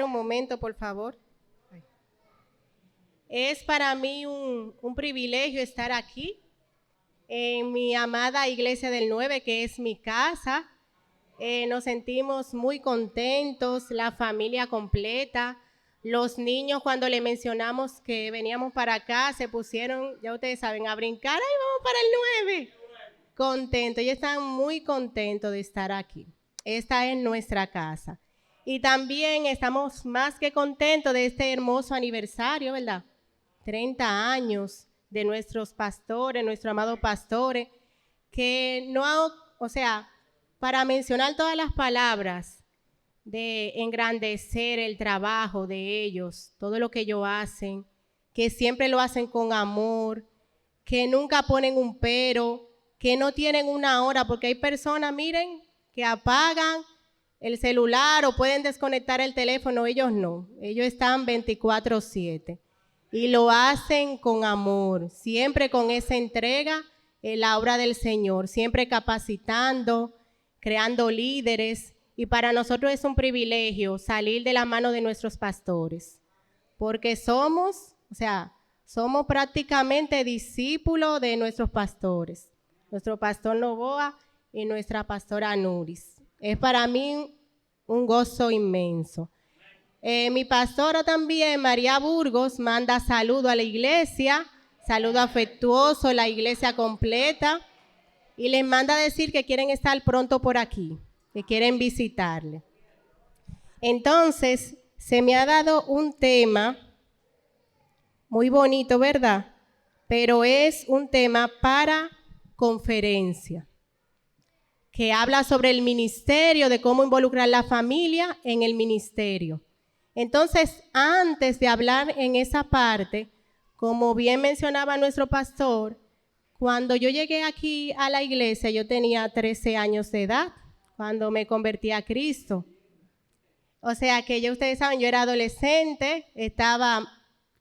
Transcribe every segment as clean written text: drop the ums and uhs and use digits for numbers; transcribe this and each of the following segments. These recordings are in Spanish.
Un momento, por favor. Es para mí un privilegio estar aquí en mi amada Iglesia del 9, que es mi casa. Nos sentimos muy contentos, la familia completa. Los niños, cuando le mencionamos que veníamos para acá, se pusieron, ya ustedes saben, a brincar. ¡Ay, vamos para el 9! Contentos, ellos están muy contentos de estar aquí. Esta es nuestra casa. Y también estamos más que contentos de este hermoso aniversario, ¿verdad? 30 años de nuestros pastores, nuestros amados pastores, que no, o sea, para mencionar todas las palabras de engrandecer el trabajo de ellos, todo lo que ellos hacen, que siempre lo hacen con amor, que nunca ponen un pero, que no tienen una hora, porque hay personas, miren, que apagan el celular o pueden desconectar el teléfono, ellos no, ellos están 24/7 y lo hacen con amor, siempre con esa entrega en la obra del Señor, siempre capacitando, creando líderes, y para nosotros es un privilegio salir de la mano de nuestros pastores, porque somos prácticamente discípulos de nuestros pastores, nuestro pastor Novoa y nuestra pastora Nuris. Es para mí un gozo inmenso. Mi pastora también, María Burgos, manda saludo a la iglesia, saludo afectuoso, la iglesia completa, y les manda decir que quieren estar pronto por aquí, que quieren visitarle. Entonces, se me ha dado un tema muy bonito, ¿verdad? Pero es un tema para conferencia, que habla sobre el ministerio, de cómo involucrar la familia en el ministerio. Entonces, antes de hablar en esa parte, como bien mencionaba nuestro pastor, cuando yo llegué aquí a la iglesia, yo tenía 13 años de edad, cuando me convertí a Cristo. O sea que ya ustedes saben, yo era adolescente,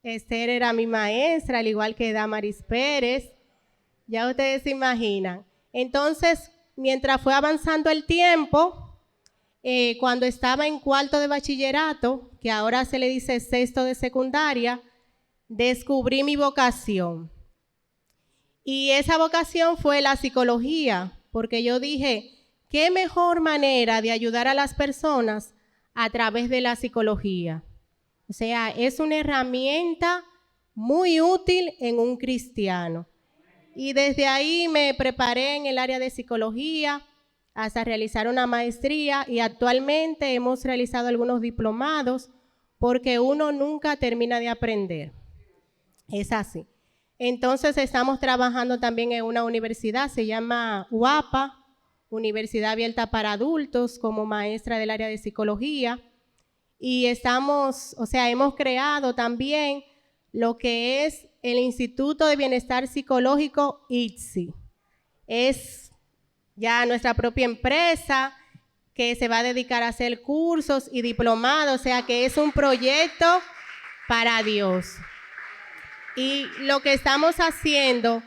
Esther era mi maestra, al igual que Damaris Pérez, ya ustedes se imaginan. Entonces, mientras fue avanzando el tiempo, cuando estaba en cuarto de bachillerato, que ahora se le dice sexto de secundaria, descubrí mi vocación. Y esa vocación fue la psicología, porque yo dije, ¿qué mejor manera de ayudar a las personas a través de la psicología? O sea, es una herramienta muy útil en un cristiano. Y desde ahí me preparé en el área de psicología hasta realizar una maestría, y actualmente hemos realizado algunos diplomados porque uno nunca termina de aprender. Es así. Entonces estamos trabajando también en una universidad, se llama UAPA, Universidad Abierta para Adultos, como maestra del área de psicología. Y hemos creado también lo que es el Instituto de Bienestar Psicológico ITSI. Es ya nuestra propia empresa que se va a dedicar a hacer cursos y diplomados, o sea que es un proyecto para Dios. Y lo que estamos haciendo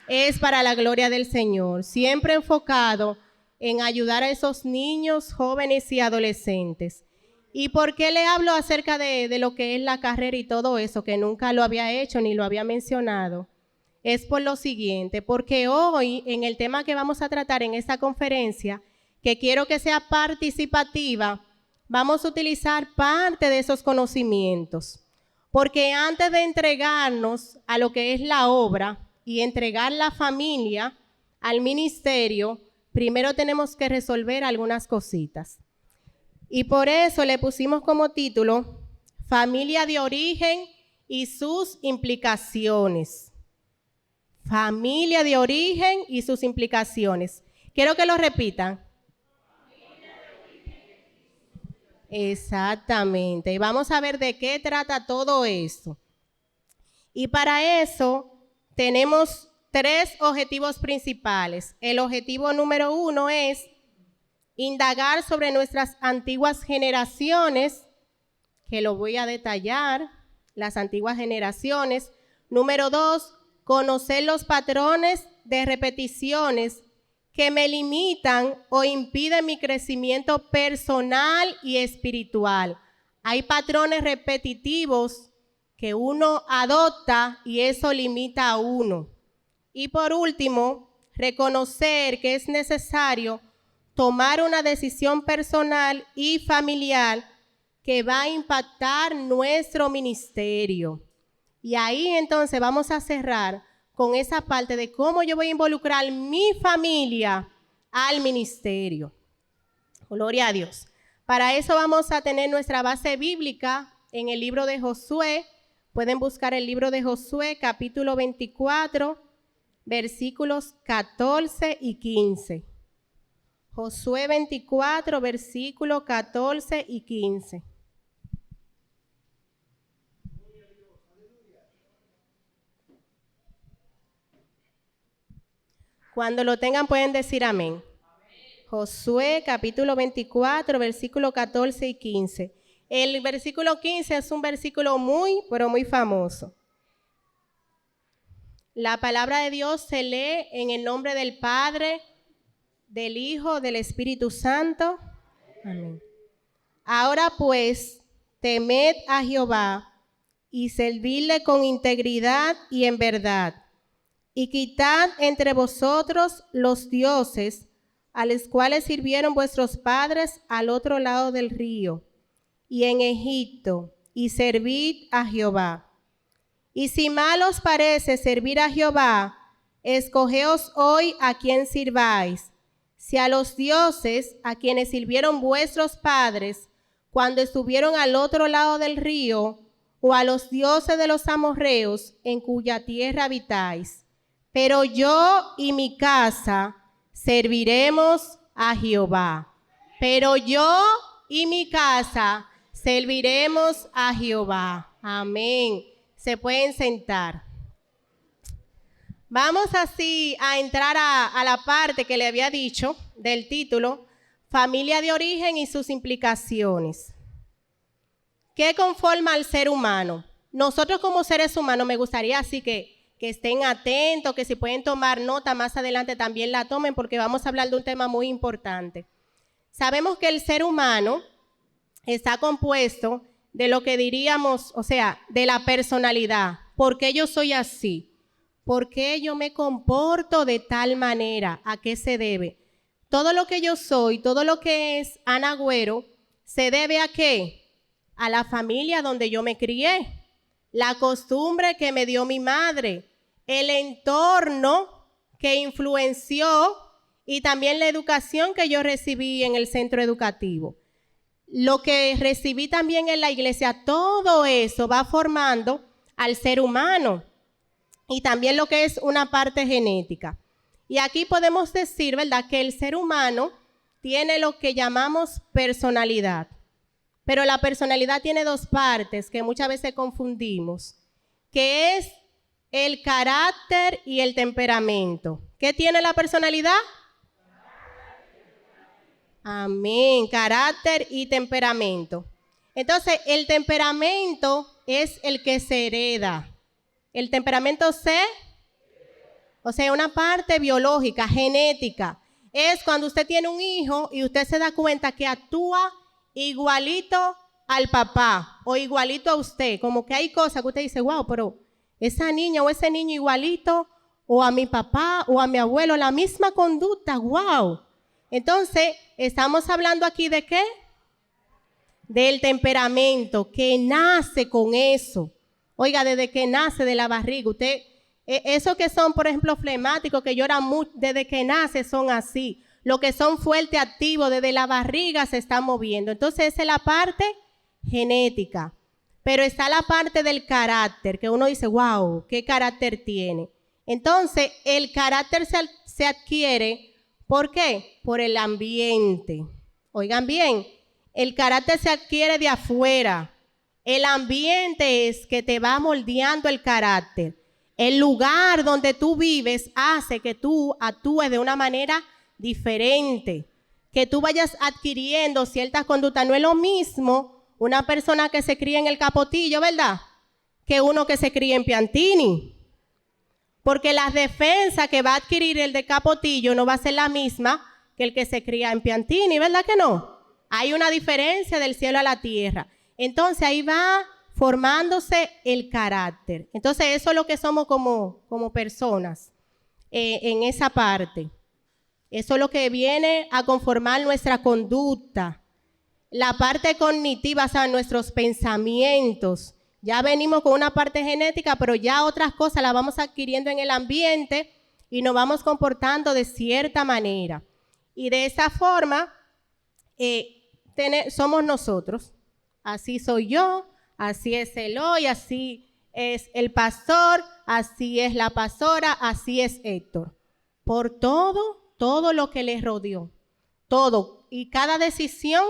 es para la gloria del Señor, siempre enfocado en ayudar a esos niños, jóvenes y adolescentes. ¿Y por qué le hablo acerca de lo que es la carrera y todo eso, que nunca lo había hecho ni lo había mencionado? Es por lo siguiente, porque hoy en el tema que vamos a tratar en esta conferencia, que quiero que sea participativa, vamos a utilizar parte de esos conocimientos. Porque antes de entregarnos a lo que es la obra y entregar la familia al ministerio, primero tenemos que resolver algunas cositas. Y por eso le pusimos como título, Familia de origen y sus implicaciones. Familia de origen y sus implicaciones. Quiero que lo repitan. Exactamente. Y vamos a ver de qué trata todo esto. Y para eso tenemos 3 objetivos principales. El objetivo número 1 es indagar sobre nuestras antiguas generaciones, que lo voy a detallar, las antiguas generaciones. Número 2, conocer los patrones de repeticiones que me limitan o impiden mi crecimiento personal y espiritual. Hay patrones repetitivos que uno adopta y eso limita a uno. Y por último, reconocer que es necesario tomar una decisión personal y familiar que va a impactar nuestro ministerio. Y ahí entonces vamos a cerrar con esa parte de cómo yo voy a involucrar mi familia al ministerio. Gloria a Dios. Para eso vamos a tener nuestra base bíblica en el libro de Josué. Pueden buscar el libro de Josué, capítulo 24, versículos 14 y 15. Josué 24, versículos 14 y 15. Cuando lo tengan pueden decir amén. Josué capítulo 24, versículo 14 y 15. El versículo 15 es un versículo muy, pero muy famoso. La palabra de Dios se lee en el nombre del Padre, del Hijo, del Espíritu Santo. Amén. Ahora pues, temed a Jehová y servidle con integridad y en verdad. Y quitad entre vosotros los dioses a los cuales sirvieron vuestros padres al otro lado del río y en Egipto, y servid a Jehová. Y si mal os parece servir a Jehová, escogeos hoy a quien sirváis, si a los dioses a quienes sirvieron vuestros padres cuando estuvieron al otro lado del río, o a los dioses de los amorreos en cuya tierra habitáis. Pero yo y mi casa serviremos a Jehová. Pero yo y mi casa serviremos a Jehová. Amén. Se pueden sentar. Vamos así a entrar a la parte que le había dicho del título, Familia de origen y sus implicaciones. ¿Qué conforma al ser humano? Nosotros como seres humanos, me gustaría así que estén atentos, que si pueden tomar nota más adelante también la tomen porque vamos a hablar de un tema muy importante. Sabemos que el ser humano está compuesto de lo que diríamos, o sea, de la personalidad. ¿Por qué yo soy así? ¿Por qué yo me comporto de tal manera? ¿A qué se debe? Todo lo que yo soy, todo lo que es Ana Agüero, ¿se debe a qué? A la familia donde yo me crié, la costumbre que me dio mi madre, el entorno que influenció y también la educación que yo recibí en el centro educativo. Lo que recibí también en la iglesia, todo eso va formando al ser humano y también lo que es una parte genética. Y aquí podemos decir, ¿verdad?, que el ser humano tiene lo que llamamos personalidad. Pero la personalidad tiene dos partes que muchas veces confundimos, que es el carácter y el temperamento. ¿Qué tiene la personalidad? Amén, carácter y temperamento. Entonces, el temperamento es el que se hereda. El temperamento o sea, una parte biológica, genética. Es cuando usted tiene un hijo y usted se da cuenta que actúa igualito al papá o igualito a usted. Como que hay cosas que usted dice, wow, pero esa niña o ese niño igualito o a mi papá o a mi abuelo, la misma conducta, wow. Entonces, estamos hablando aquí ¿de qué? Del temperamento, que nace con eso. Oiga, desde que nace de la barriga, usted, esos que son, por ejemplo, flemáticos, que lloran mucho, desde que nace son así. Los que son fuertes, activos, desde la barriga se están moviendo. Entonces, esa es la parte genética. Pero está la parte del carácter, que uno dice, wow, ¿qué carácter tiene? Entonces, el carácter se adquiere, ¿por qué? Por el ambiente. Oigan bien, el carácter se adquiere de afuera. El ambiente es que te va moldeando el carácter. El lugar donde tú vives hace que tú actúes de una manera diferente, que tú vayas adquiriendo ciertas conductas. No es lo mismo una persona que se cría en el Capotillo, ¿verdad?, que uno que se cría en Piantini. Porque las defensas que va a adquirir el de Capotillo no va a ser la misma que el que se cría en Piantini, ¿verdad que no? Hay una diferencia del cielo a la tierra. Entonces ahí va formándose el carácter. Entonces eso es lo que somos como personas en esa parte. Eso es lo que viene a conformar nuestra conducta. La parte cognitiva, o sea, nuestros pensamientos. Ya venimos con una parte genética, pero ya otras cosas las vamos adquiriendo en el ambiente y nos vamos comportando de cierta manera. Y de esa forma somos nosotros. Así soy yo, así es Eloy, así es el pastor, así es la pastora, así es Héctor. Por todo lo que les rodeó, todo y cada decisión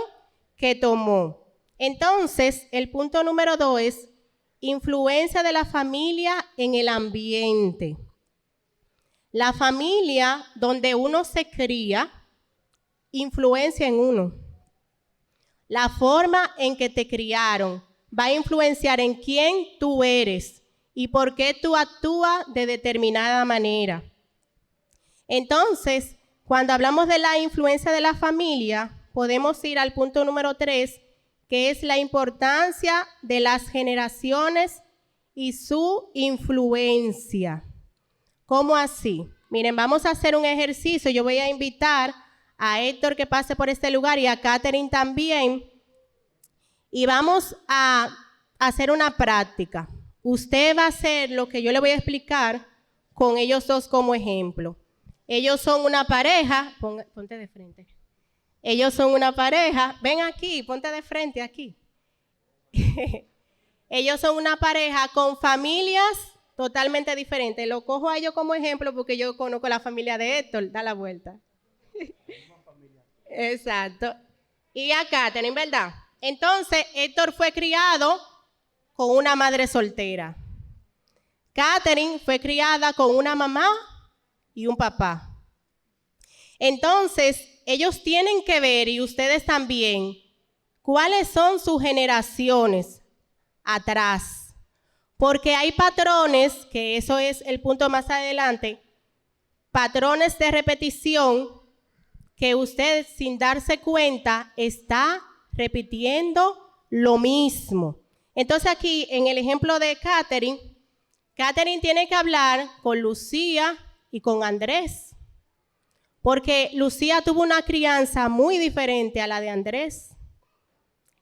que tomó. Entonces, el punto número 2 es influencia de la familia en el ambiente. La familia donde uno se cría influencia en uno. La forma en que te criaron va a influenciar en quién tú eres y por qué tú actúas de determinada manera. Entonces, cuando hablamos de la influencia de la familia, podemos ir al punto número 3, que es la importancia de las generaciones y su influencia. ¿Cómo así? Miren, vamos a hacer un ejercicio. Yo voy a invitar a Héctor que pase por este lugar y a Catherine también. Y vamos a hacer una práctica. Usted va a hacer lo que yo le voy a explicar con ellos dos como ejemplo. Ellos son una pareja. Ponte de frente. Ellos son una pareja. Ven aquí, ponte de frente aquí. Ellos son una pareja con familias totalmente diferentes. Lo cojo a ellos como ejemplo porque yo conozco la familia de Héctor. Da la vuelta. Exacto. Y acá, ¿tienen verdad? Entonces, Héctor fue criado con una madre soltera. Catherine fue criada con una mamá y un papá. Entonces, ellos tienen que ver, y ustedes también, cuáles son sus generaciones atrás. Porque hay patrones, que eso es el punto más adelante, patrones de repetición que usted sin darse cuenta está repitiendo lo mismo. Entonces aquí en el ejemplo de Catherine tiene que hablar con Lucía y con Andrés, porque Lucía tuvo una crianza muy diferente a la de Andrés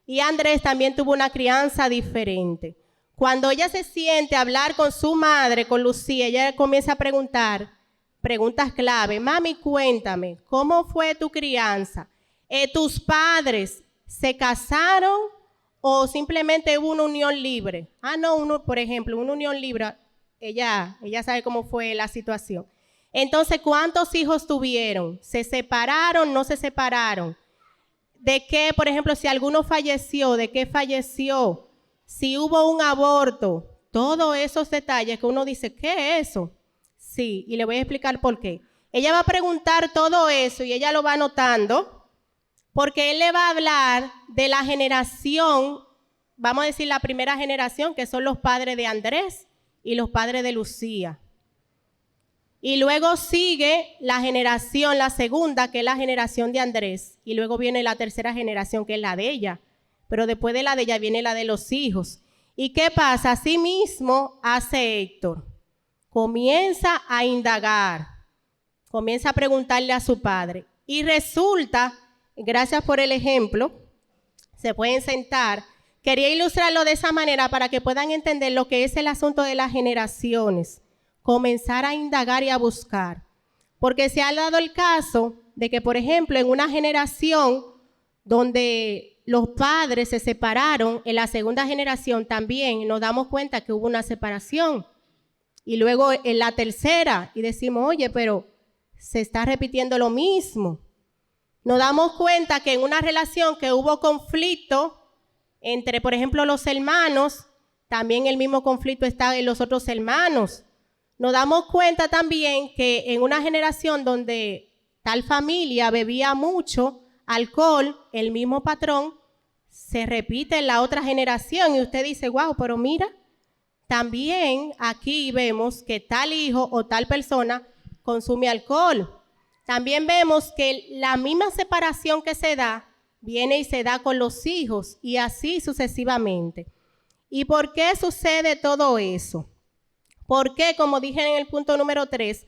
y Andrés también tuvo una crianza diferente. Cuando ella se siente a hablar con su madre, con Lucía, ella comienza a preguntar preguntas clave. Mami, cuéntame, ¿cómo fue tu crianza? ¿Tus padres se casaron o simplemente hubo una unión libre? No, por ejemplo, una unión libre, ella sabe cómo fue la situación. Entonces, ¿cuántos hijos tuvieron? ¿Se separaron? ¿No se separaron? ¿De qué, por ejemplo, si alguno falleció, de qué falleció? Si hubo un aborto, todos esos detalles que uno dice, ¿qué es eso? Sí, y le voy a explicar por qué. Ella va a preguntar todo eso y ella lo va anotando, porque él le va a hablar de la generación, vamos a decir la primera generación, que son los padres de Andrés y los padres de Lucía. Y luego sigue la generación, la segunda, que es la generación de Andrés. Y luego viene la tercera generación, que es la de ella. Pero después de la de ella viene la de los hijos. ¿Y qué pasa? Así mismo hace Héctor. Comienza a indagar. Comienza a preguntarle a su padre. Y resulta, gracias por el ejemplo, se pueden sentar. Quería ilustrarlo de esa manera para que puedan entender lo que es el asunto de las generaciones. Comenzar a indagar y a buscar. Porque se ha dado el caso de que, por ejemplo, en una generación donde los padres se separaron, en la segunda generación también nos damos cuenta que hubo una separación. Y luego en la tercera, y decimos, oye, pero se está repitiendo lo mismo. Nos damos cuenta que en una relación que hubo conflicto entre, por ejemplo, los hermanos, también el mismo conflicto está en los otros hermanos. Nos damos cuenta también que en una generación donde tal familia bebía mucho alcohol, el mismo patrón se repite en la otra generación y usted dice, wow, pero mira, también aquí vemos que tal hijo o tal persona consume alcohol. También vemos que la misma separación que se da viene y se da con los hijos y así sucesivamente. ¿Y por qué sucede todo eso? Porque, como dije en el punto número 3,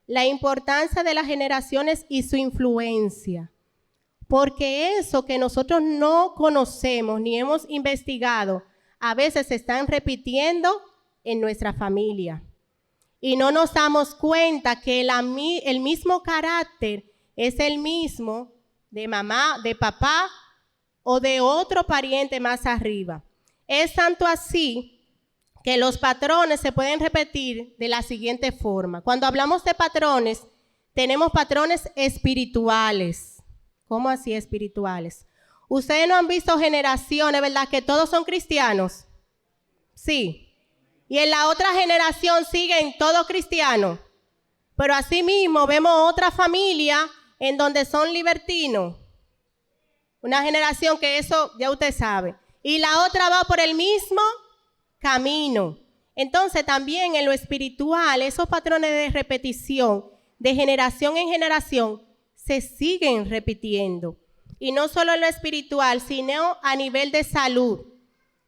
la importancia de las generaciones y su influencia. Porque eso que nosotros no conocemos ni hemos investigado, a veces se están repitiendo en nuestra familia. Y no nos damos cuenta que el mismo carácter es el mismo de mamá, de papá o de otro pariente más arriba. Es tanto así que los patrones se pueden repetir de la siguiente forma. Cuando hablamos de patrones, tenemos patrones espirituales. ¿Cómo así espirituales? Ustedes no han visto generaciones, ¿verdad? Que todos son cristianos. Sí. Y en la otra generación siguen todos cristianos. Pero asimismo vemos otra familia en donde son libertinos. Una generación que eso ya usted sabe. Y la otra va por el mismo camino. Entonces también en lo espiritual, esos patrones de repetición, de generación en generación, se siguen repitiendo. Y no solo en lo espiritual, sino a nivel de salud.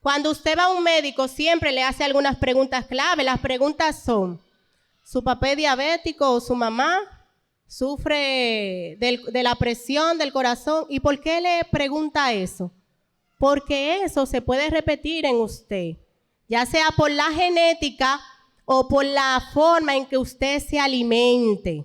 Cuando usted va a un médico, siempre le hace algunas preguntas clave. Las preguntas son, ¿su papá es diabético o su mamá sufre de la presión del corazón? ¿Y por qué le pregunta eso? Porque eso se puede repetir en usted, ya sea por la genética o por la forma en que usted se alimente.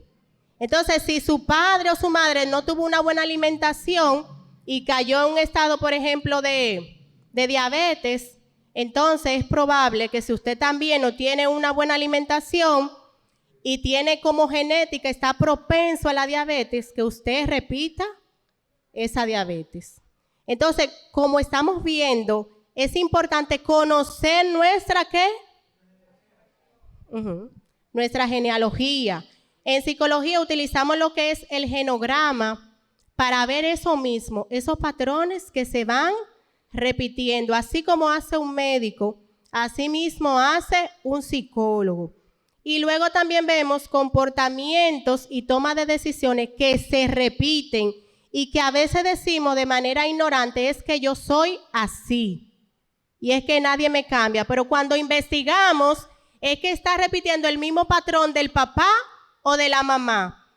Entonces, si su padre o su madre no tuvo una buena alimentación y cayó en un estado, por ejemplo, de diabetes, entonces es probable que si usted también no tiene una buena alimentación y tiene como genética, está propenso a la diabetes, que usted repita esa diabetes. Entonces, como estamos viendo, es importante conocer nuestra ¿qué? Nuestra genealogía. En psicología utilizamos lo que es el genograma para ver eso mismo, esos patrones que se van repitiendo. Así como hace un médico, así mismo hace un psicólogo. Y luego también vemos comportamientos y toma de decisiones que se repiten y que a veces decimos de manera ignorante, es que yo soy así. Y es que nadie me cambia. Pero cuando investigamos, es que está repitiendo el mismo patrón del papá o de la mamá.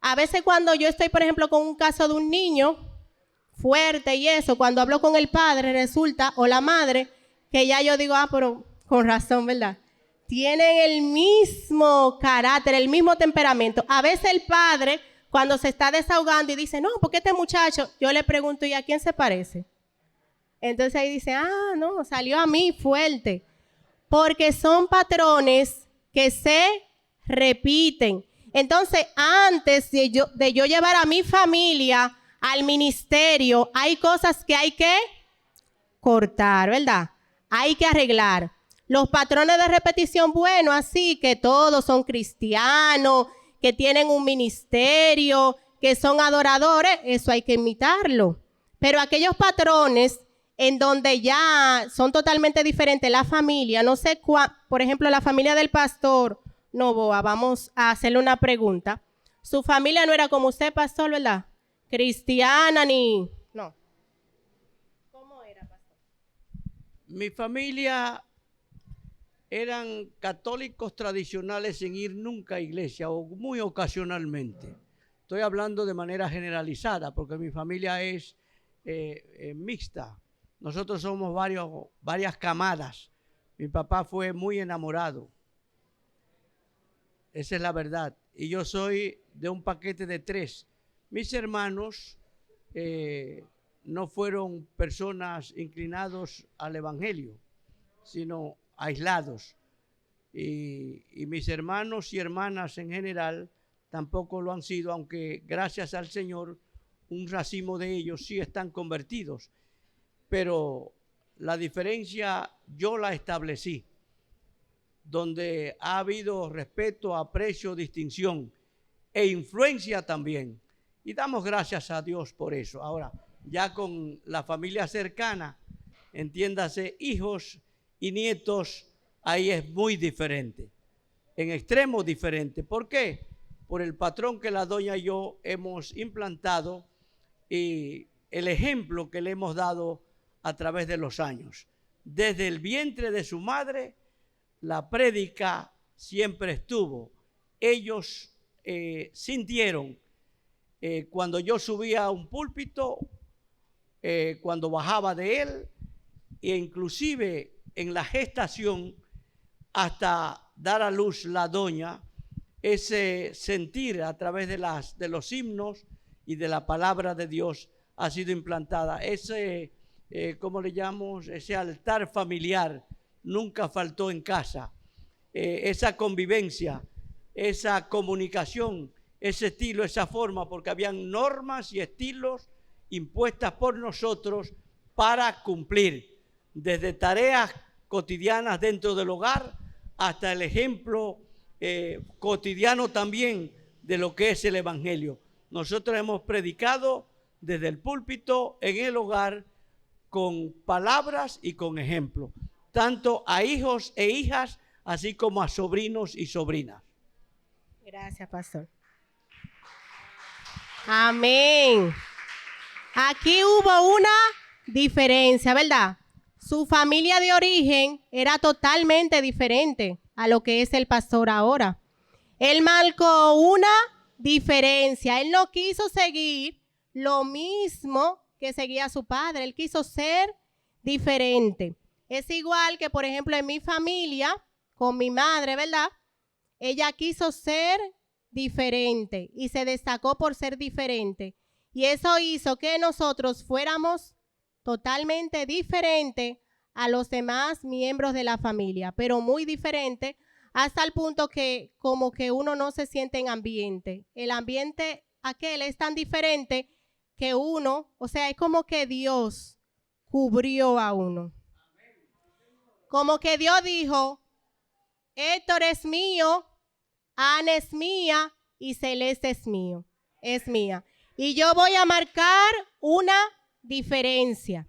A veces cuando yo estoy, por ejemplo, con un caso de un niño fuerte y eso, cuando hablo con el padre resulta, o la madre, que ya yo digo, pero con razón, ¿verdad? Tienen el mismo carácter, el mismo temperamento. A veces el padre, cuando se está desahogando y dice, no, porque este muchacho, yo le pregunto, ¿y a quién se parece? Entonces ahí dice, no, salió a mí fuerte. Porque son patrones que se repiten. Entonces, antes de yo llevar a mi familia al ministerio, hay cosas que hay que cortar, ¿verdad? Hay que arreglar. Los patrones de repetición, bueno, así que todos son cristianos, que tienen un ministerio, que son adoradores, eso hay que imitarlo. Pero aquellos patrones en donde ya son totalmente diferentes la familia, no sé por ejemplo, la familia del pastor Novoa, vamos a hacerle una pregunta. Su familia no era como usted, pastor, ¿verdad? Cristiana ni... No. ¿Cómo era, pastor? Mi familia eran católicos tradicionales sin ir nunca a iglesia o muy ocasionalmente. Estoy hablando de manera generalizada porque mi familia es mixta. Nosotros somos varias camadas. Mi papá fue muy enamorado. Esa es la verdad. Y yo soy de un paquete de 3. Mis hermanos no fueron personas inclinados al evangelio, sino aislados. Y mis hermanos y hermanas en general tampoco lo han sido, aunque gracias al Señor un racimo de ellos sí están convertidos. Pero la diferencia yo la establecí, donde ha habido respeto, aprecio, distinción e influencia también. Y damos gracias a Dios por eso. Ahora, ya con la familia cercana, entiéndase, hijos y nietos, ahí es muy diferente, en extremo diferente. ¿Por qué? Por el patrón que la doña y yo hemos implantado y el ejemplo que le hemos dado a través de los años. Desde el vientre de su madre, la prédica siempre estuvo. Ellos sintieron cuando yo subía a un púlpito, cuando bajaba de él, e inclusive en la gestación hasta dar a luz la doña, ese sentir a través de los himnos y de la palabra de Dios ha sido implantada. Ese, ¿cómo le llamamos? Ese altar familiar nunca faltó en casa. Esa convivencia, esa comunicación, ese estilo, esa forma, porque habían normas y estilos impuestas por nosotros para cumplir, desde tareas cotidianas dentro del hogar hasta el ejemplo cotidiano también de lo que es el Evangelio. Nosotros hemos predicado desde el púlpito en el hogar con palabras y con ejemplo, tanto a hijos e hijas, así como a sobrinos y sobrinas. Gracias, pastor. Amén. Aquí hubo una diferencia, ¿verdad? Su familia de origen era totalmente diferente a lo que es el pastor ahora. Él marcó una diferencia. Él no quiso seguir lo mismo que seguía su padre. Él quiso ser diferente. Es igual que, por ejemplo, en mi familia, con mi madre, ¿verdad? Ella quiso ser diferente y se destacó por ser diferente. Y eso hizo que nosotros fuéramos totalmente diferentes a los demás miembros de la familia, pero muy diferente hasta el punto que como que uno no se siente en ambiente. El ambiente aquel es tan diferente que uno, o sea, es como que Dios cubrió a uno. Como que Dios dijo, Héctor es mío, Ana es mía y Celeste es mío, es mía. Y yo voy a marcar una diferencia.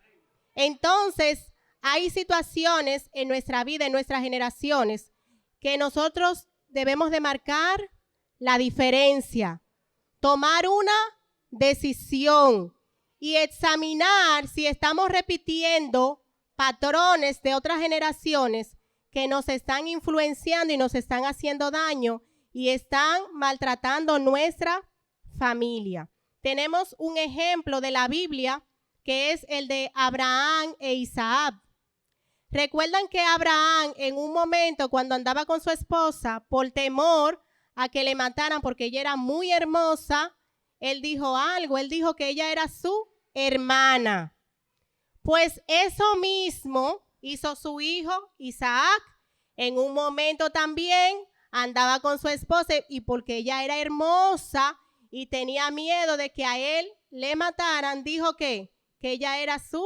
Entonces, hay situaciones en nuestra vida, en nuestras generaciones, que nosotros debemos de marcar la diferencia, tomar una decisión y examinar si estamos repitiendo patrones de otras generaciones que nos están influenciando y nos están haciendo daño y están maltratando nuestra familia. Tenemos un ejemplo de la Biblia que es el de Abraham e Isaac. Recuerdan que Abraham en un momento cuando andaba con su esposa, por temor a que le mataran porque ella era muy hermosa, él dijo algo, él dijo que ella era su hermana. Pues eso mismo hizo su hijo Isaac. En un momento también andaba con su esposa y porque ella era hermosa y tenía miedo de que a él le mataran, dijo que ella era su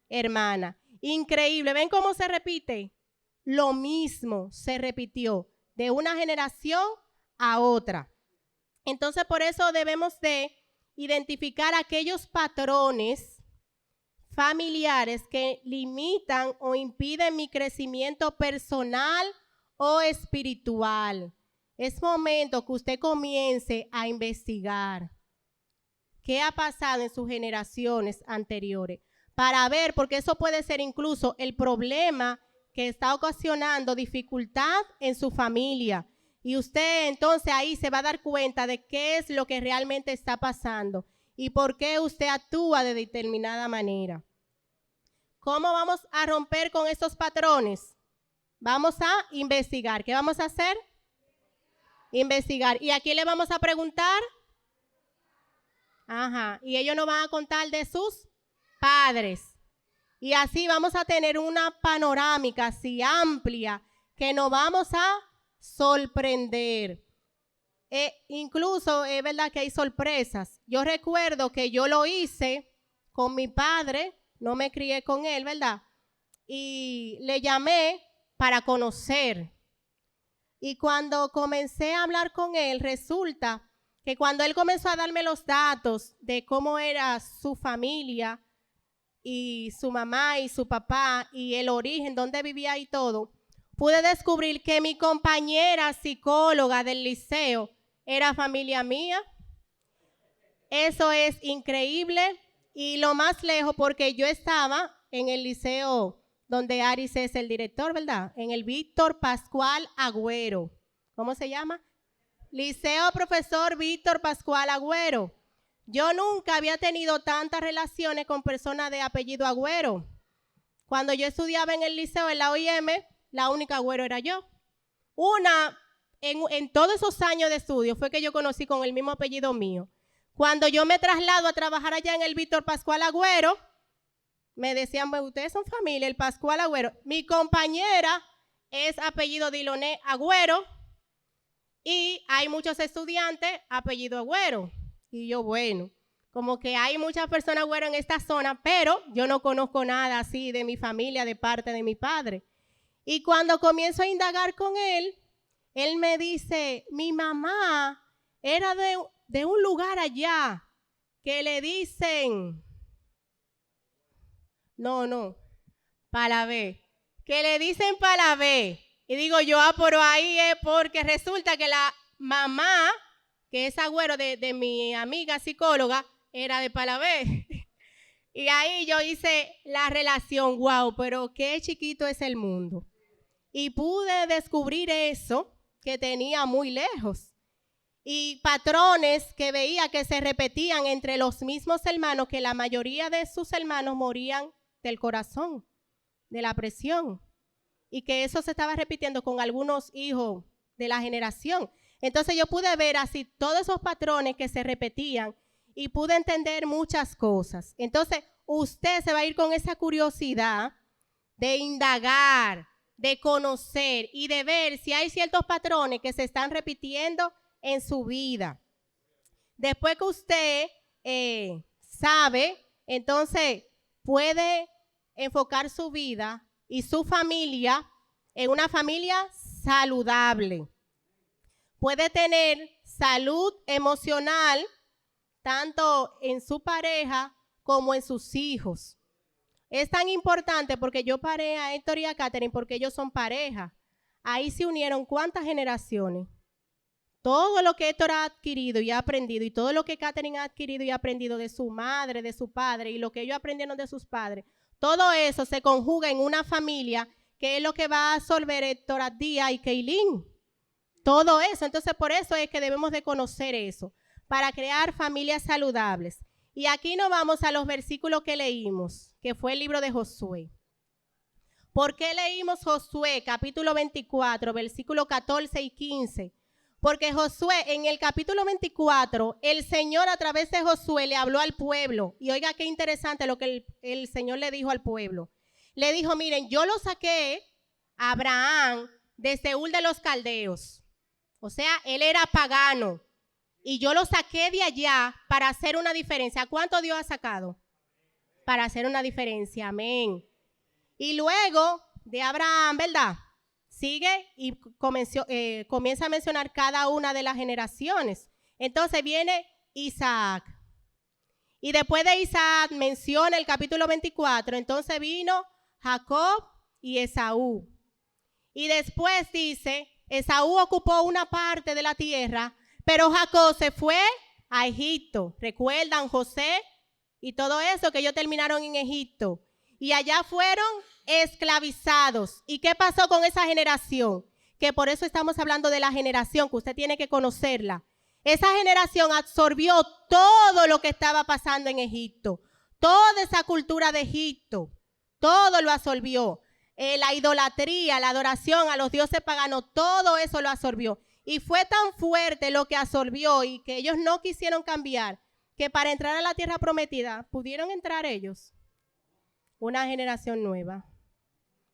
hermana. Increíble, ¿ven cómo se repite? Lo mismo se repitió de una generación a otra. Entonces, por eso debemos de identificar aquellos patrones familiares que limitan o impiden mi crecimiento personal o espiritual. Es momento que usted comience a investigar qué ha pasado en sus generaciones anteriores para ver, porque eso puede ser incluso el problema que está ocasionando dificultad en su familia. Y usted entonces ahí se va a dar cuenta de qué es lo que realmente está pasando y por qué usted actúa de determinada manera. ¿Cómo vamos a romper con estos patrones? Vamos a investigar. ¿Qué vamos a hacer? Investigar. ¿Y a quién le vamos a preguntar? Ajá. Y ellos nos van a contar de sus padres. Y así vamos a tener una panorámica así amplia que nos vamos a sorprender. Incluso es verdad que hay sorpresas. Yo recuerdo que yo lo hice con mi padre, no me crié con él, ¿verdad? Y le llamé para conocer. Y cuando comencé a hablar con él, resulta que cuando él comenzó a darme los datos de cómo era su familia y su mamá y su papá y el origen, dónde vivía y todo, pude descubrir que mi compañera psicóloga del liceo era familia mía. Eso es increíble. Y lo más lejos, porque yo estaba en el liceo donde Aris es el director, ¿verdad? En el Víctor Pascual Agüero. ¿Cómo se llama? Liceo Profesor Víctor Pascual Agüero. Yo nunca había tenido tantas relaciones con personas de apellido Agüero. Cuando yo estudiaba en el liceo, en la OIM, la única Agüero era yo. En todos esos años de estudio fue que yo conocí con el mismo apellido mío. Cuando yo me traslado a trabajar allá en el Víctor Pascual Agüero, me decían, pues, ustedes son familia, el Pascual Agüero. Mi compañera es apellido Diloné Agüero y hay muchos estudiantes apellido Agüero. Y yo, bueno, como que hay muchas personas Agüero en esta zona, pero yo no conozco nada así de mi familia, de parte de mi padre. Y cuando comienzo a indagar con él me dice, mi mamá era de un lugar allá que le dicen, Palavé, que le dicen Palavé. Y digo yo, pero ahí es porque resulta que la mamá, que es Agüero de mi amiga psicóloga, era de Palavé. Y ahí yo hice la relación, wow, pero qué chiquito es el mundo. Y pude descubrir eso que tenía muy lejos. Y patrones que veía que se repetían entre los mismos hermanos, que la mayoría de sus hermanos morían del corazón, de la presión, y que eso se estaba repitiendo con algunos hijos de la generación. Entonces yo pude ver así todos esos patrones que se repetían y pude entender muchas cosas. Entonces usted se va a ir con esa curiosidad de indagar, de conocer y de ver si hay ciertos patrones que se están repitiendo en su vida. Después que usted sabe, entonces puede enfocar su vida y su familia en una familia saludable. Puede tener salud emocional tanto en su pareja como en sus hijos. Es tan importante porque yo paré a Héctor y a Catherine porque ellos son pareja. Ahí se unieron ¿cuántas generaciones? Todo lo que Héctor ha adquirido y ha aprendido y todo lo que Catherine ha adquirido y ha aprendido de su madre, de su padre y lo que ellos aprendieron de sus padres, todo eso se conjuga en una familia que es lo que va a absorber Héctor Díaz y Keilín. Todo eso, entonces por eso es que debemos de conocer eso, para crear familias saludables. Y aquí nos vamos a los versículos que leímos, que fue el libro de Josué. ¿Por qué leímos Josué, capítulo 24, versículos 14 y 15? Porque Josué, en el capítulo 24, el Señor a través de Josué le habló al pueblo. Y oiga qué interesante lo que el Señor le dijo al pueblo. Le dijo, miren, yo lo saqué a Abraham de Seúl de los Caldeos. O sea, él era pagano. Y yo lo saqué de allá para hacer una diferencia. ¿Cuánto Dios ha sacado? Para hacer una diferencia, amén. Y luego de Abraham, ¿verdad? Sigue y comienza a mencionar cada una de las generaciones. Entonces viene Isaac. Y después de Isaac menciona el capítulo 24. Entonces vino Jacob y Esaú. Y después dice, Esaú ocupó una parte de la tierra, pero Jacob se fue a Egipto. ¿Recuerdan José y todo eso que ellos terminaron en Egipto? Y allá fueron esclavizados. ¿Y qué pasó con esa generación? Que por eso estamos hablando de la generación, que usted tiene que conocerla. Esa generación absorbió todo lo que estaba pasando en Egipto. Toda esa cultura de Egipto. Todo lo absorbió. La idolatría, la adoración a los dioses paganos, todo eso lo absorbió. Y fue tan fuerte lo que absorbió y que ellos no quisieron cambiar, que para entrar a la tierra prometida, ¿pudieron entrar ellos? Una generación nueva.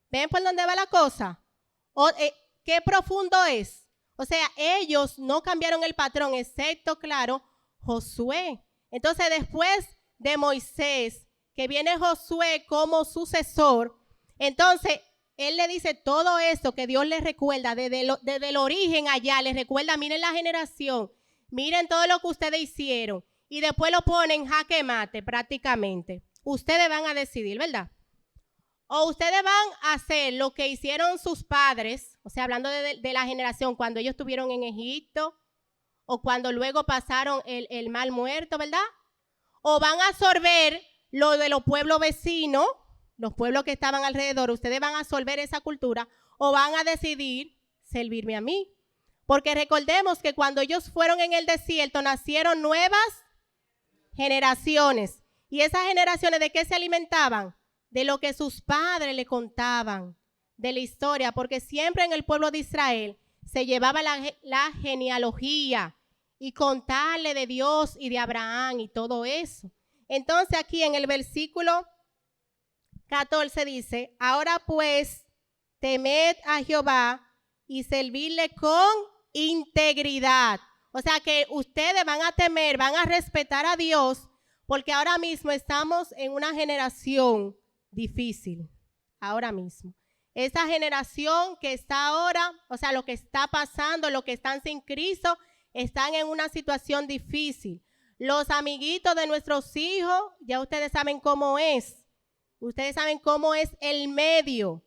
¿Ven por dónde va la cosa? ¿Qué profundo es? O sea, ellos no cambiaron el patrón, excepto, claro, Josué. Entonces, después de Moisés, que viene Josué como sucesor, entonces, él le dice todo eso que Dios les recuerda desde el origen allá, les recuerda, miren la generación, miren todo lo que ustedes hicieron, y después lo ponen en jaque mate prácticamente. Ustedes van a decidir, ¿verdad? O ustedes van a hacer lo que hicieron sus padres, o sea, hablando de la generación cuando ellos estuvieron en Egipto, o cuando luego pasaron el mal muerto, ¿verdad? o van a absorber lo de los pueblos vecinos, los pueblos que estaban alrededor, ustedes van a absorber esa cultura o van a decidir servirme a mí. Porque recordemos que cuando ellos fueron en el desierto nacieron nuevas generaciones. ¿Y esas generaciones de qué se alimentaban? De lo que sus padres le contaban, de la historia, porque siempre en el pueblo de Israel se llevaba la genealogía y contarle de Dios y de Abraham y todo eso. Entonces aquí en el versículo 14 dice, ahora pues temed a Jehová y servirle con integridad. O sea que ustedes van a temer, van a respetar a Dios, porque ahora mismo estamos en una generación difícil, ahora mismo. Esa generación que está ahora, o sea, lo que está pasando, los que están sin Cristo, están en una situación difícil. Los amiguitos de nuestros hijos, ya ustedes saben cómo es. Ustedes saben cómo es el medio.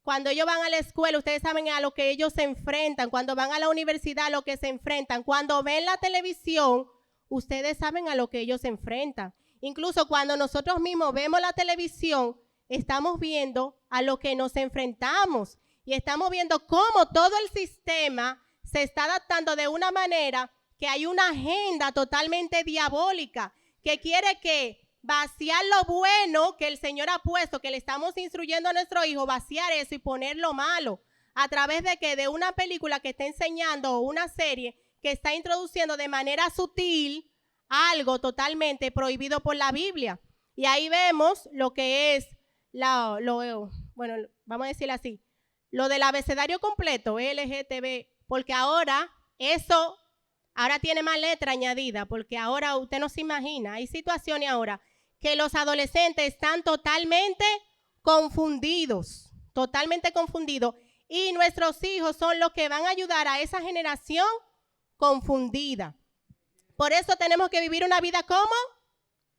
Cuando ellos van a la escuela, ustedes saben a lo que ellos se enfrentan. Cuando van a la universidad, a lo que se enfrentan. Cuando ven la televisión, ustedes saben a lo que ellos se enfrentan. Incluso cuando nosotros mismos vemos la televisión, estamos viendo a lo que nos enfrentamos. Y estamos viendo cómo todo el sistema se está adaptando de una manera que hay una agenda totalmente diabólica que quiere que vaciar lo bueno que el Señor ha puesto, que le estamos instruyendo a nuestro hijo, vaciar eso y poner lo malo. ¿A través de qué? De una película que está enseñando o una serie que está introduciendo de manera sutil algo totalmente prohibido por la Biblia. Y ahí vemos lo que es, bueno, vamos a decirlo así, lo del abecedario completo, LGTB, porque ahora eso, ahora tiene más letra añadida, porque ahora usted no se imagina, hay situaciones ahora que los adolescentes están totalmente confundidos, y nuestros hijos son los que van a ayudar a esa generación confundida. Por eso tenemos que vivir una vida como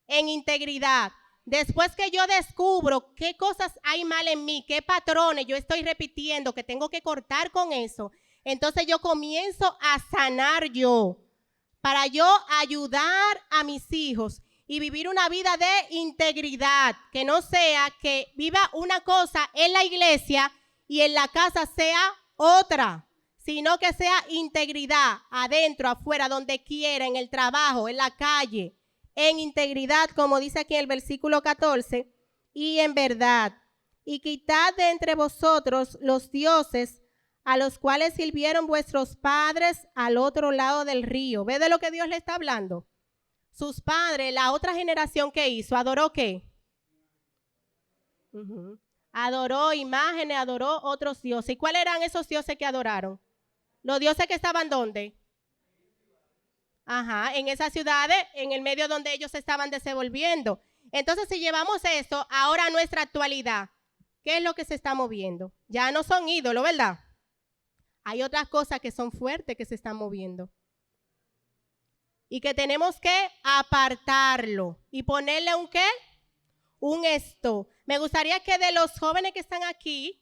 en integridad. Después que yo descubro qué cosas hay mal en mí, qué patrones yo estoy repitiendo, que tengo que cortar con eso, entonces yo comienzo a sanar yo, para yo ayudar a mis hijos y vivir una vida de integridad, que no sea que viva una cosa en la iglesia y en la casa sea otra, sino que sea integridad, adentro, afuera, donde quiera, en el trabajo, en la calle, en integridad, como dice aquí en el versículo 14, y en verdad. Y quitad de entre vosotros los dioses a los cuales sirvieron vuestros padres al otro lado del río. ¿Ve de lo que Dios le está hablando? Sus padres, la otra generación que hizo, ¿adoró qué? Adoró imágenes, adoró otros dioses. ¿Y cuáles eran esos dioses que adoraron? Los dioses que estaban ¿dónde? En esas ciudades, en el medio donde ellos se estaban desenvolviendo. Entonces, si llevamos esto ahora a nuestra actualidad, ¿qué es lo que se está moviendo? Ya no son ídolos, ¿verdad? Hay otras cosas que son fuertes que se están moviendo. Y que tenemos que apartarlo y ponerle un ¿qué? Un esto. Me gustaría que de los jóvenes que están aquí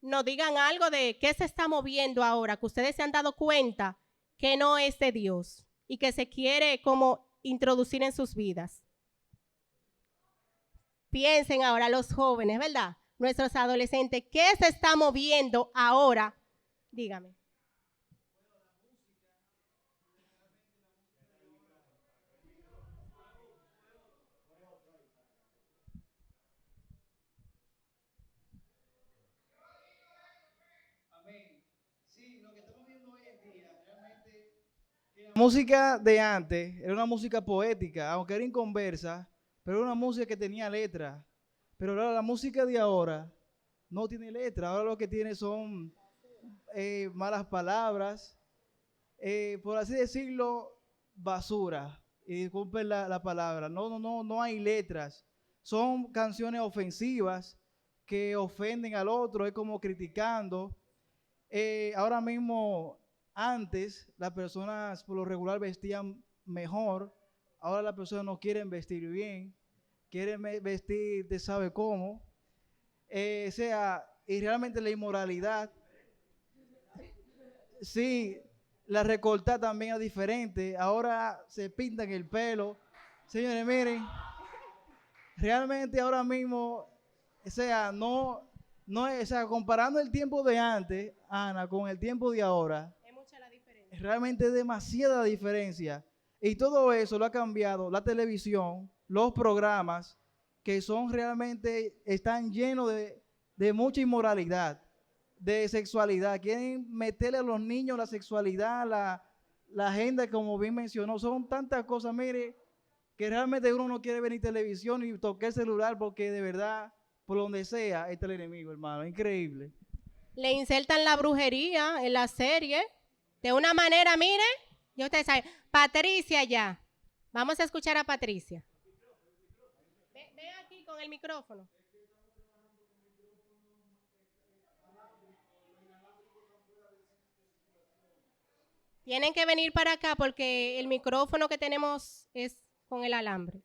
nos digan algo de qué se está moviendo ahora, que ustedes se han dado cuenta que no es de Dios y que se quiere como introducir en sus vidas. Piensen ahora los jóvenes, ¿verdad? Nuestros adolescentes, ¿qué se está moviendo ahora? Dígame. La música de antes era una música poética, aunque era inconversa, pero era una música que tenía letra. Pero ahora la música de ahora no tiene letra, ahora lo que tiene son malas palabras, por así decirlo, basura. Y disculpen la palabra, no hay letras. Son canciones ofensivas que ofenden al otro, es como criticando. Ahora mismo, antes las personas por lo regular vestían mejor, ahora las personas no quieren vestir bien, quieren vestir de sabe cómo, y realmente la inmoralidad, sí, la recortada también es diferente, ahora se pintan el pelo, Señores, miren, realmente ahora mismo, o sea, no es, o sea, comparando el tiempo de antes, Ana, con el tiempo de ahora, Es mucha la diferencia. realmente es demasiada diferencia. Y todo eso lo ha cambiado la televisión, los programas, que son realmente, están llenos de mucha inmoralidad, de sexualidad. Quieren meterle a los niños la sexualidad, la agenda, como bien mencionó. Son tantas cosas, mire, que realmente uno no quiere ver ni televisión ni tocar el celular porque de verdad, por donde sea, está el enemigo, hermano. Increíble. Le insertan la brujería en la serie de una manera, mire, ya ustedes saben, Patricia ya. Vamos a escuchar a Patricia. Ve aquí con el micrófono. Tienen que venir para acá porque el micrófono que tenemos es con el alambre.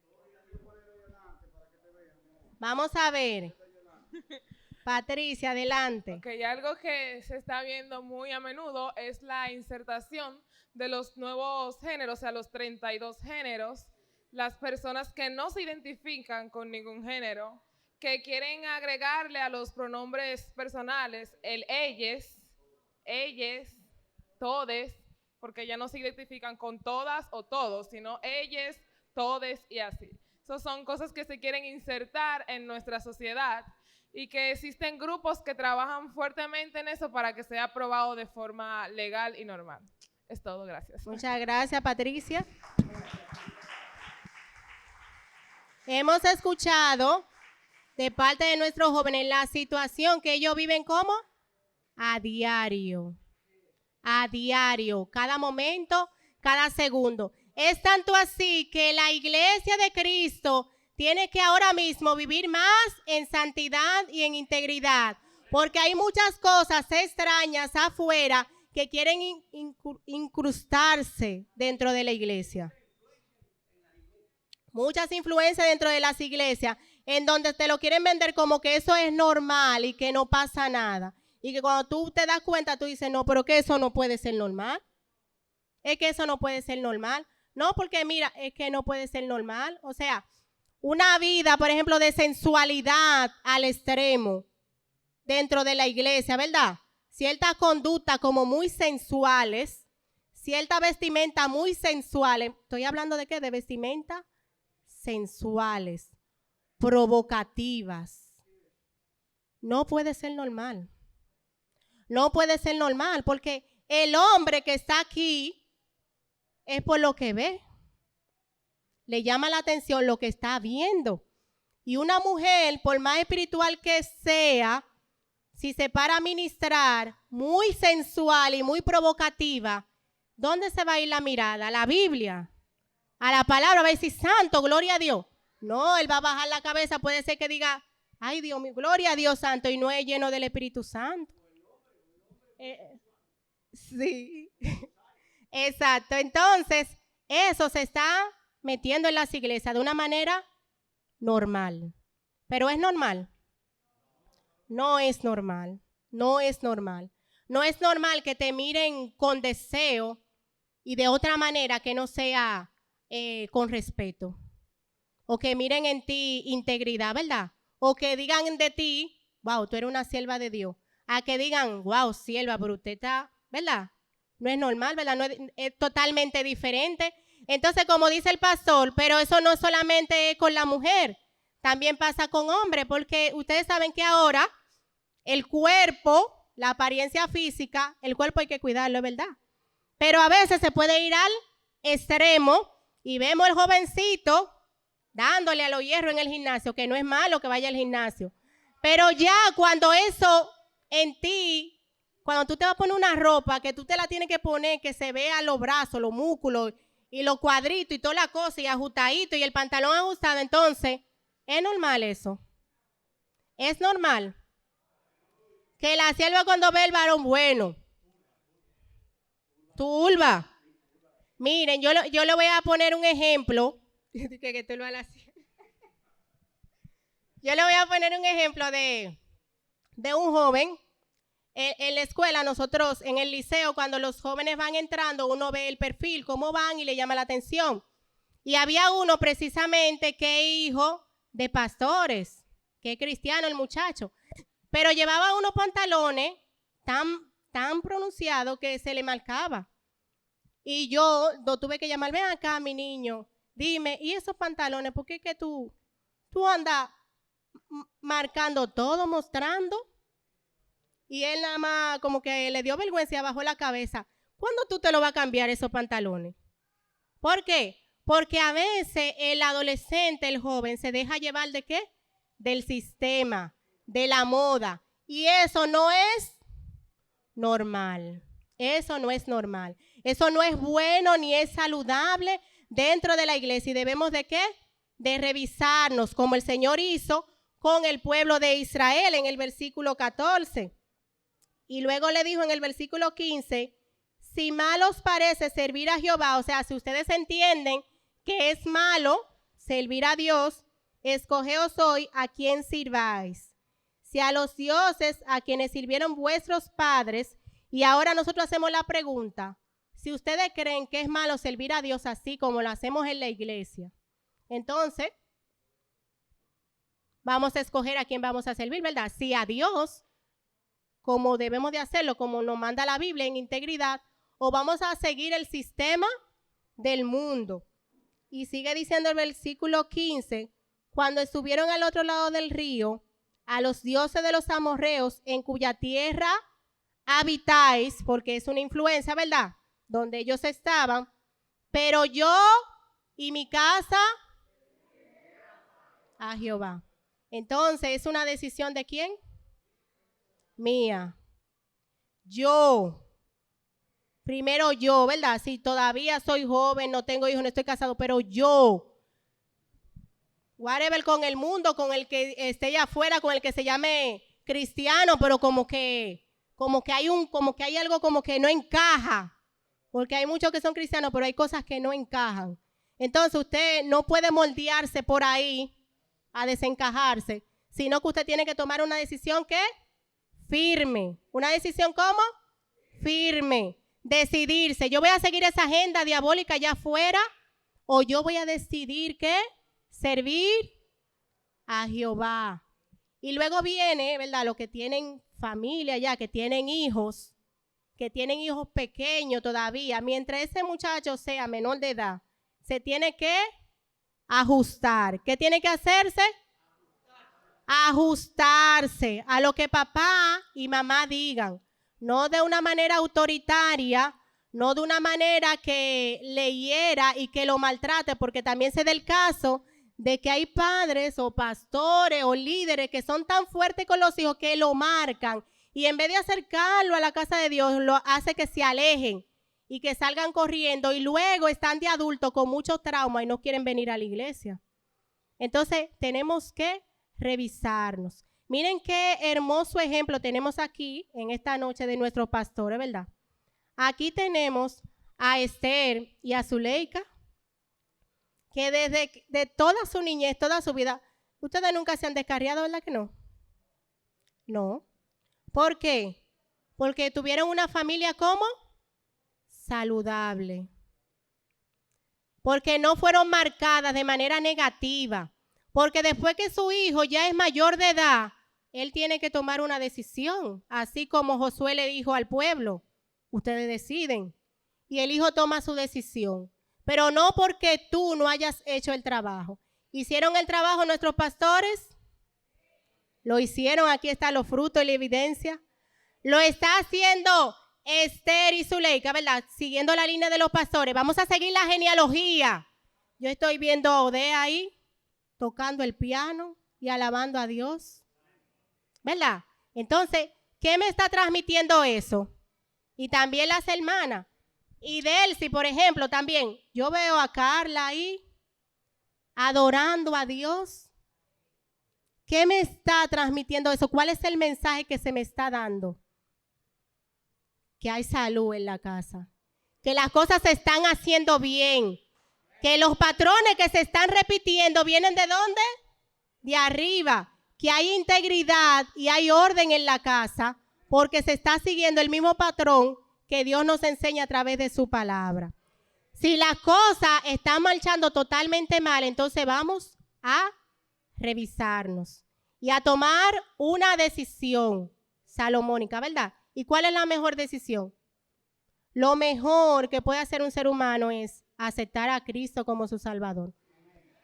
Vamos a ver. Patricia, adelante. Okay, algo que se está viendo muy a menudo es la insertación de los nuevos géneros, o sea, los 32 géneros, las personas que no se identifican con ningún género, que quieren agregarle a los pronombres personales el ellas, todes, porque ya no se identifican con todas o todos, sino ellas, todes y así. Esas son cosas que se quieren insertar en nuestra sociedad y que existen grupos que trabajan fuertemente en eso para que sea aprobado de forma legal y normal. Es todo, gracias. Muchas gracias, Patricia. Hemos escuchado de parte de nuestros jóvenes la situación que ellos viven como a diario, cada momento, cada segundo. Es tanto así que la iglesia de Cristo tiene que ahora mismo vivir más en santidad y en integridad, porque hay muchas cosas extrañas afuera que quieren incrustarse dentro de la iglesia. Muchas influencias dentro de las iglesias en donde te lo quieren vender como que eso es normal y que no pasa nada. Y que cuando tú te das cuenta, tú dices, no, pero que eso no puede ser normal. Es que eso no puede ser normal. No, porque mira, es que no puede ser normal. O sea, una vida, por ejemplo, de sensualidad al extremo dentro de la iglesia, ¿verdad? Ciertas conductas como muy sensuales, cierta vestimenta muy sensuales. ¿Estoy hablando de qué? De vestimenta sensuales, provocativas. No puede ser normal. No puede ser normal porque el hombre que está aquí es por lo que ve. Le llama la atención lo que está viendo. Y una mujer, por más espiritual que sea, si se para a ministrar muy sensual y muy provocativa, ¿dónde se va a ir la mirada? A la Biblia, a la palabra, va a decir, santo, gloria a Dios. No, él va a bajar la cabeza, puede ser que diga, ay Dios mío, gloria a Dios santo, y no es lleno del Espíritu Santo. Sí, exacto. Entonces, eso se está metiendo en las iglesias de una manera normal. Pero ¿es normal? No es normal, no es normal. No es normal que te miren con deseo y de otra manera que no sea con respeto. O que miren en ti integridad, ¿verdad? O que digan de ti, wow, tú eres una sierva de Dios. A que digan, wow, sierva, pero usted está, ¿verdad? No es normal, ¿verdad? No es totalmente diferente. Entonces, como dice el pastor, pero eso no solamente es con la mujer, también pasa con hombres, porque ustedes saben que ahora el cuerpo, la apariencia física, el cuerpo hay que cuidarlo, ¿verdad? Pero a veces se puede ir al extremo y vemos el jovencito dándole a los hierros en el gimnasio, que no es malo que vaya al gimnasio. Pero ya cuando eso en ti, cuando tú te vas a poner una ropa que tú te la tienes que poner, que se vea los brazos, los músculos y los cuadritos y toda la cosa y ajustadito y el pantalón ajustado, entonces, ¿es normal eso? ¿Es normal? Que la sierva cuando ve el varón bueno, turba. Miren, yo le voy a poner un ejemplo. Yo le voy a poner un ejemplo de un joven. En la escuela, nosotros en el liceo, cuando los jóvenes van entrando, uno ve el perfil, cómo van y le llama la atención. Y había uno precisamente que es hijo de pastores, que es cristiano el muchacho, pero llevaba unos pantalones tan pronunciados que se le marcaba. Y yo lo tuve que llamar, ven acá, mi niño, dime, ¿y esos pantalones? ¿Por qué que tú andas marcando todo, mostrando? Y él nada más como que le dio vergüenza y bajó la cabeza. ¿Cuándo tú te lo vas a cambiar esos pantalones? ¿Por qué? Porque a veces el adolescente, el joven, se deja llevar ¿de qué? Del sistema, de la moda. Y eso no es normal. Eso no es normal. Eso no es bueno ni es saludable dentro de la iglesia. Y debemos ¿de qué? De revisarnos como el Señor hizo con el pueblo de Israel en el versículo 14. Y luego le dijo en el versículo 15, si mal os parece servir a Jehová, o sea, si ustedes entienden que es malo servir a Dios, escogeos hoy a quién sirváis. Si a los dioses a quienes sirvieron vuestros padres, y ahora nosotros hacemos la pregunta, si ustedes creen que es malo servir a Dios así como lo hacemos en la iglesia, entonces vamos a escoger a quién vamos a servir, ¿verdad? Si a Dios, como debemos de hacerlo, como nos manda la Biblia en integridad, o vamos a seguir el sistema del mundo. Y sigue diciendo el versículo 15, cuando estuvieron al otro lado del río, a los dioses de los amorreos, en cuya tierra habitáis, porque es una influencia, ¿verdad? Donde ellos estaban, pero yo y mi casa a Jehová. Entonces, ¿es una decisión de quién? Mía. Yo. Primero yo, ¿verdad? Si todavía soy joven, no tengo hijos, no estoy casado, pero yo. Whatever con el mundo, con el que esté allá afuera, con el que se llame cristiano, pero como que hay algo como que no encaja. Porque hay muchos que son cristianos, pero hay cosas que no encajan. Entonces usted no puede moldearse por ahí a desencajarse, sino que usted tiene que tomar una decisión que firme. ¿Una decisión cómo? Firme. Decidirse. ¿Yo voy a seguir esa agenda diabólica allá afuera o yo voy a decidir que servir a Jehová? Y luego viene, ¿verdad? Los que tienen familia ya, que tienen hijos pequeños todavía. Mientras ese muchacho sea menor de edad, se tiene que ajustar. ¿Qué tiene que hacerse? Ajustarse a lo que papá y mamá digan. No de una manera autoritaria, no de una manera que le hiera y que lo maltrate, porque también se da el caso de que hay padres o pastores o líderes que son tan fuertes con los hijos que lo marcan y en vez de acercarlo a la casa de Dios, lo hace que se alejen y que salgan corriendo y luego están de adultos con mucho trauma y no quieren venir a la iglesia. Entonces tenemos que revisarnos. Miren qué hermoso ejemplo tenemos aquí en esta noche de nuestros pastores, ¿verdad? Aquí tenemos a Esther y a Zuleika, que desde de toda su niñez, toda su vida, ustedes nunca se han descarriado, ¿verdad que no? No. ¿Por qué? Porque tuvieron una familia ¿cómo? Saludable. Porque no fueron marcadas de manera negativa. Porque después que su hijo ya es mayor de edad, él tiene que tomar una decisión. Así como Josué le dijo al pueblo, ustedes deciden. Y el hijo toma su decisión. Pero no porque tú no hayas hecho el trabajo. ¿Hicieron el trabajo nuestros pastores? Lo hicieron, aquí están los frutos y la evidencia. Lo está haciendo Esther y Zuleika, ¿verdad? Siguiendo la línea de los pastores. Vamos a seguir la genealogía. Yo estoy viendo a Odea ahí, tocando el piano y alabando a Dios. ¿Verdad? Entonces, ¿qué me está transmitiendo eso? Y también las hermanas. Y Delcy, por ejemplo, también. Yo veo a Carla ahí, adorando a Dios. ¿Qué me está transmitiendo eso? ¿Cuál es el mensaje que se me está dando? Que hay salud en la casa, que las cosas se están haciendo bien, que los patrones que se están repitiendo vienen ¿de dónde? De arriba, que hay integridad y hay orden en la casa porque se está siguiendo el mismo patrón que Dios nos enseña a través de su palabra. Si las cosas están marchando totalmente mal, entonces vamos a revisarnos y a tomar una decisión salomónica, ¿verdad? ¿Y cuál es la mejor decisión? Lo mejor que puede hacer un ser humano es aceptar a Cristo como su Salvador.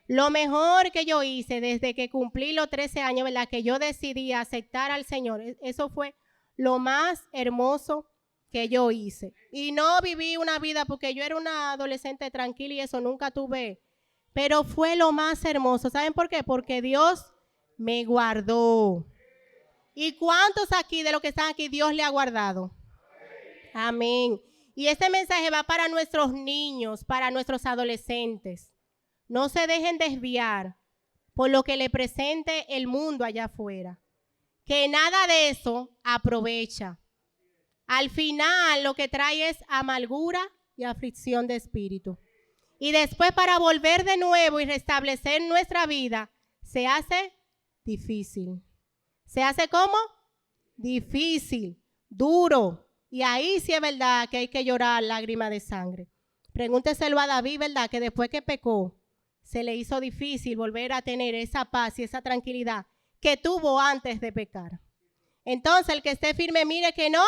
Lo mejor que yo hice desde que cumplí los 13 años, ¿verdad? Que yo decidí aceptar al Señor. Eso fue lo más hermoso que yo hice. Y no viví una vida porque yo era una adolescente tranquila y eso nunca tuve. Pero fue lo más hermoso. ¿Saben por qué? Porque Dios me guardó. ¿Y cuántos aquí de los que están aquí Dios le ha guardado? Amén. Y este mensaje va para nuestros niños, para nuestros adolescentes. No se dejen desviar por lo que le presente el mundo allá afuera. Que nada de eso aprovecha. Al final lo que trae es amargura y aflicción de espíritu. Y después para volver de nuevo y restablecer nuestra vida, se hace difícil. ¿Se hace cómo? Difícil, duro. Y ahí sí es verdad que hay que llorar lágrimas de sangre. Pregúnteselo a David, ¿verdad? Que después que pecó, se le hizo difícil volver a tener esa paz y esa tranquilidad que tuvo antes de pecar. Entonces, el que esté firme, mire que no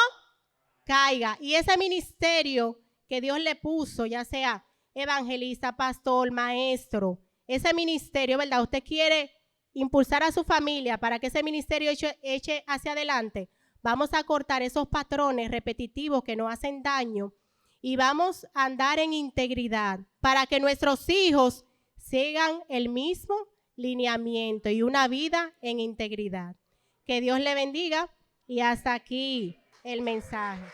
caiga. Y ese ministerio que Dios le puso, ya sea evangelista, pastor, maestro, ese ministerio, ¿verdad? Usted quiere impulsar a su familia para que ese ministerio eche hacia adelante. Vamos a cortar esos patrones repetitivos que nos hacen daño y vamos a andar en integridad para que nuestros hijos sigan el mismo lineamiento y una vida en integridad. Que Dios le bendiga y hasta aquí el mensaje.